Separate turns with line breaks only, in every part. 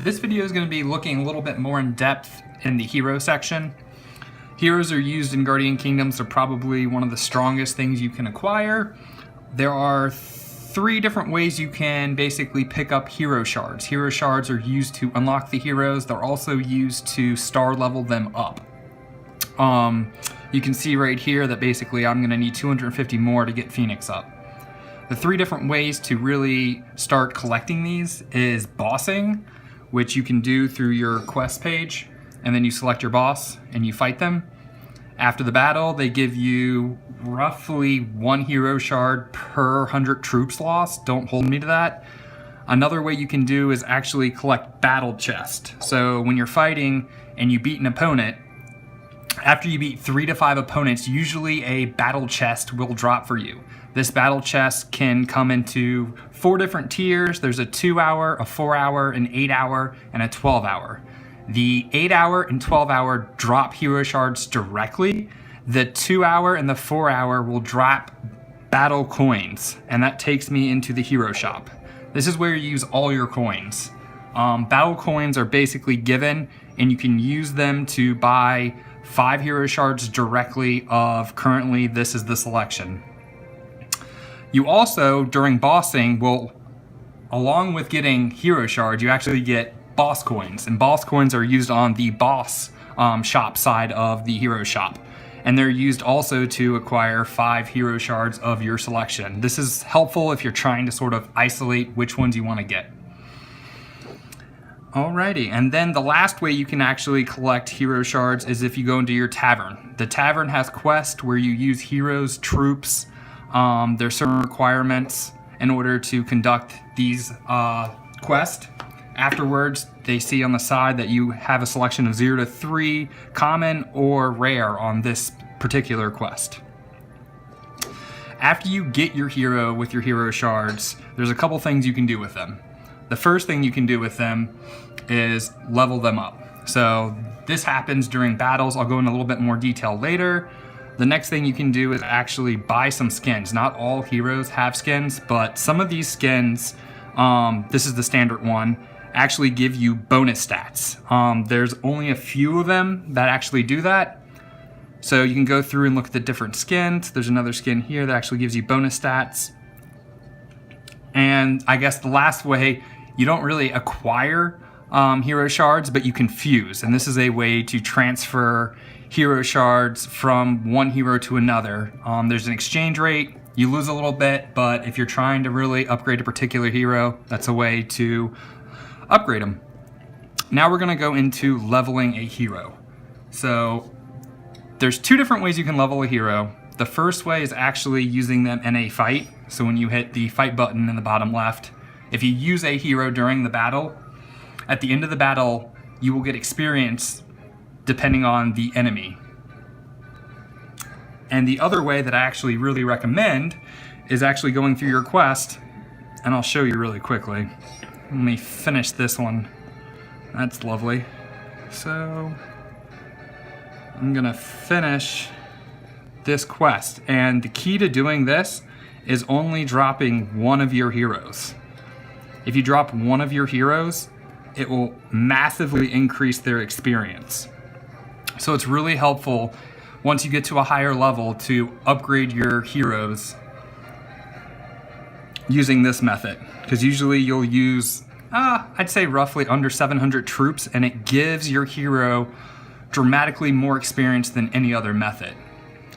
This video is going to be looking a little bit more in depth in the hero section. Heroes are used in Guardian Kingdoms. They're probably one of the strongest things you can acquire. There are 3 different ways you can basically pick up hero shards. Hero shards are used to unlock the heroes. They're also used to star level them up. You can see right here that basically I'm going to need 250 more to get Phoenix up. The 3 different ways to really start collecting these is bossing, which you can do through your quest page, and then you select your boss and you fight them. After the battle, they give you roughly 1 hero shard per 100 troops lost. Don't hold me to that. Another way you can do is actually collect battle chest. So when you're fighting and you beat an opponent, after you beat 3 to 5 opponents, usually a battle chest will drop for you. This battle chest can come into 4 different tiers. There's a 2-hour, a 4-hour, an 8-hour, and a 12-hour. The 8-hour and 12-hour drop hero shards directly. The 2-hour and the 4-hour will drop battle coins, and that takes me into the hero shop. This is where you use all your coins. Battle coins are basically given, and you can use them to buy 5 hero shards directly of currently this is the selection. You also, during bossing, will, along with getting hero shards, you actually get boss coins. And boss coins are used on the boss shop side of the hero shop. And they're used also to acquire 5 hero shards of your selection. This is helpful if you're trying to sort of isolate which ones you want to get. Alrighty, and then the last way you can actually collect hero shards is if you go into your tavern. The tavern has quests where you use heroes, troops. There's certain requirements in order to conduct these quests. Afterwards, they see on the side that you have a selection of 0 to 3, common or rare on this particular quest. After you get your hero with your hero shards, there's a couple things you can do with them. The first thing you can do with them is level them up. So this happens during battles. I'll go into a little bit more detail later. The next thing you can do is actually buy some skins. Not all heroes have skins, but some of these skins, this is the standard one, actually give you bonus stats. There's only a few of them that actually do that. So you can go through and look at the different skins. There's another skin here that actually gives you bonus stats. And I guess the last way, you don't really acquire hero shards, but you can fuse. And this is a way to transfer hero shards from one hero to another. There's an exchange rate. You lose a little bit, but if you're trying to really upgrade a particular hero, that's a way to upgrade them. Now we're gonna go into leveling a hero. So there's 2 different ways you can level a hero. The first way is actually using them in a fight. So when you hit the fight button in the bottom left, if you use a hero during the battle, at the end of the battle, you will get experience depending on the enemy. And the other way that I actually really recommend is actually going through your quest, and I'll show you really quickly. Let me finish this one. That's lovely. So I'm gonna finish this quest, and the key to doing this is only dropping 1 of your heroes. If you drop 1 of your heroes, it will massively increase their experience. So it's really helpful once you get to a higher level to upgrade your heroes using this method. Because usually you'll use, I'd say roughly under 700 troops, and it gives your hero dramatically more experience than any other method.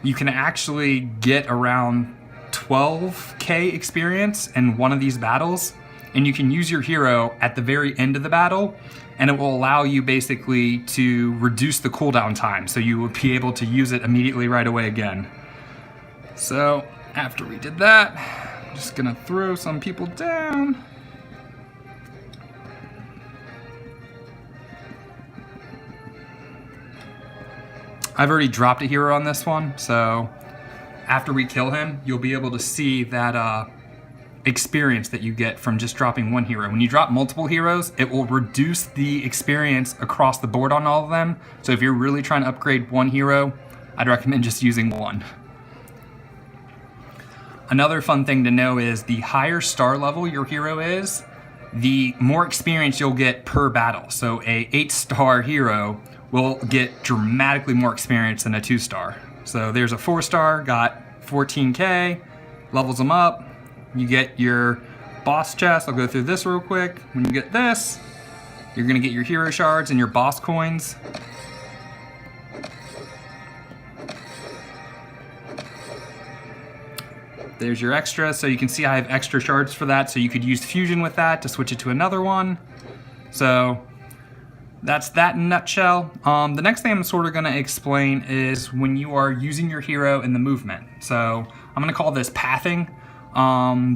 You can actually get around 12k experience in one of these battles, and you can use your hero at the very end of the battle, and it will allow you basically to reduce the cooldown time, so you will be able to use it immediately right away again. So after we did that, I'm just gonna throw some people down. I've already dropped a hero on this one, so after we kill him, you'll be able to see that experience that you get from just dropping 1 hero. When you drop multiple heroes, it will reduce the experience across the board on all of them. So if you're really trying to upgrade 1 hero, I'd recommend just using 1. Another fun thing to know is the higher star level your hero is, the more experience you'll get per battle. So a 8-star hero will get dramatically more experience than a 2-star. So there's a 4-star, got 14k, levels them up. You get your boss chest. I'll go through this real quick. When you get this, you're gonna get your hero shards and your boss coins. There's your extra, so you can see I have extra shards for that, so you could use fusion with that to switch it to another one. So that's that in a nutshell. The next thing I'm sort of gonna explain is when you are using your hero in the movement. So I'm gonna call this pathing.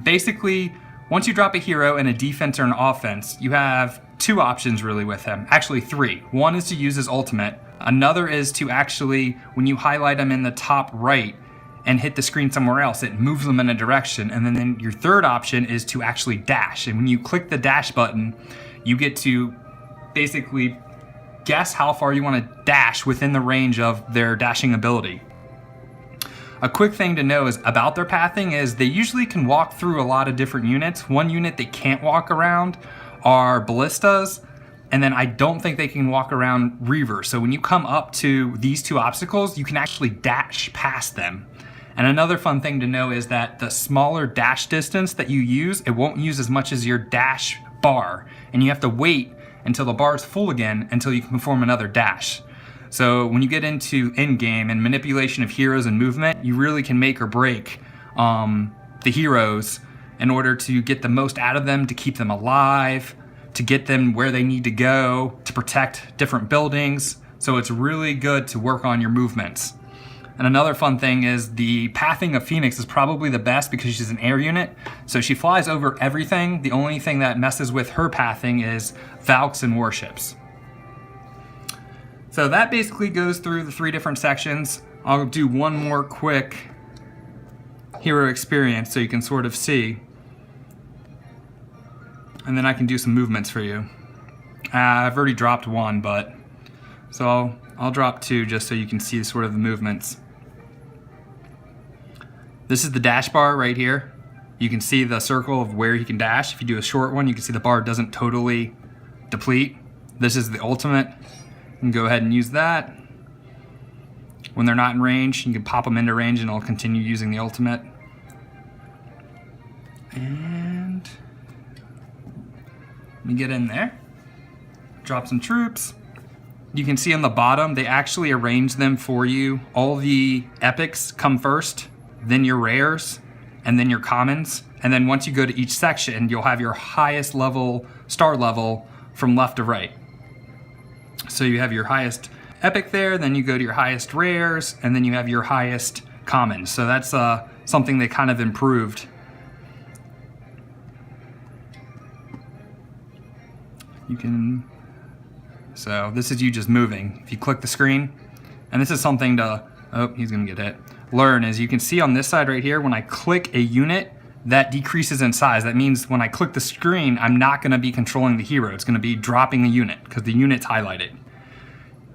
Basically, once you drop a hero in a defense or an offense, you have 2 options really with him. Actually 3. One is to use his ultimate. Another is to actually, when you highlight him in the top right, and hit the screen somewhere else, it moves them in a direction. And then your third option is to actually dash. And when you click the dash button, you get to basically guess how far you want to dash within the range of their dashing ability. A quick thing to know is about their pathing is they usually can walk through a lot of different units. One unit they can't walk around are ballistas. And then I don't think they can walk around reavers. So when you come up to these 2 obstacles, you can actually dash past them. And another fun thing to know is that the smaller dash distance that you use, it won't use as much as your dash bar. And you have to wait until the bar is full again until you can perform another dash. So when you get into in-game and manipulation of heroes and movement, you really can make or break the heroes in order to get the most out of them, to keep them alive, to get them where they need to go, to protect different buildings. So it's really good to work on your movements. And another fun thing is the pathing of Phoenix is probably the best because she's an air unit. So she flies over everything. The only thing that messes with her pathing is Valks and warships. So that basically goes through the 3 different sections. I'll do one more quick hero experience so you can sort of see. And then I can do some movements for you. I've already dropped 1, but so I'll drop 2 just so you can see sort of the movements. This is the dash bar right here. You can see the circle of where he can dash. If you do a short one, you can see the bar doesn't totally deplete. This is the ultimate. You can go ahead and use that. When they're not in range, you can pop them into range and it'll continue using the ultimate. And let me get in there. Drop some troops. You can see on the bottom, they actually arrange them for you. All the epics come first, then your rares, and then your commons. And then once you go to each section, you'll have your highest level, star level, from left to right. So you have your highest epic there, then you go to your highest rares, and then you have your highest commons. So that's something they kind of improved. You can, so this is you just moving. If you click the screen, and this is something to, oh, he's gonna get hit. Learn is you can see on this side right here, when I click a unit, that decreases in size. That means when I click the screen, I'm not gonna be controlling the hero. It's gonna be dropping the unit because the unit's highlighted.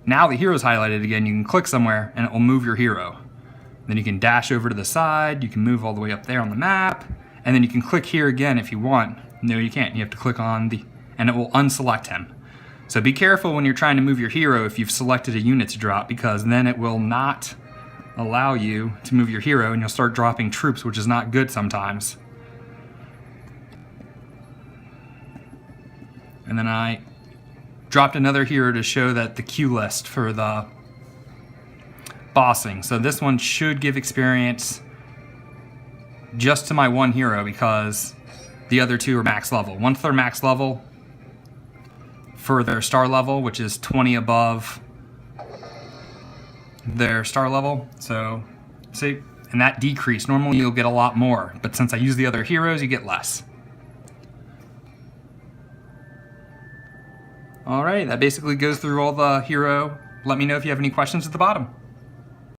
Now the hero's highlighted again, you can click somewhere and it will move your hero. Then you can dash over to the side, you can move all the way up there on the map, and then you can click here again if you want. No, you can't. You have to click on the, and it will unselect him. So be careful when you're trying to move your hero if you've selected a unit to drop, because then it will not allow you to move your hero and you'll start dropping troops, which is not good sometimes. And then I dropped another hero to show that the queue list for the bossing. So this one should give experience just to my 1 hero because the other 2 are max level. Once they're max level for their star level, which is 20 above their star level. So see, and that decrease, normally you'll get a lot more, but since I use the other heroes, you get less. All right, that basically goes through all the hero. Let me know if you have any questions at the bottom.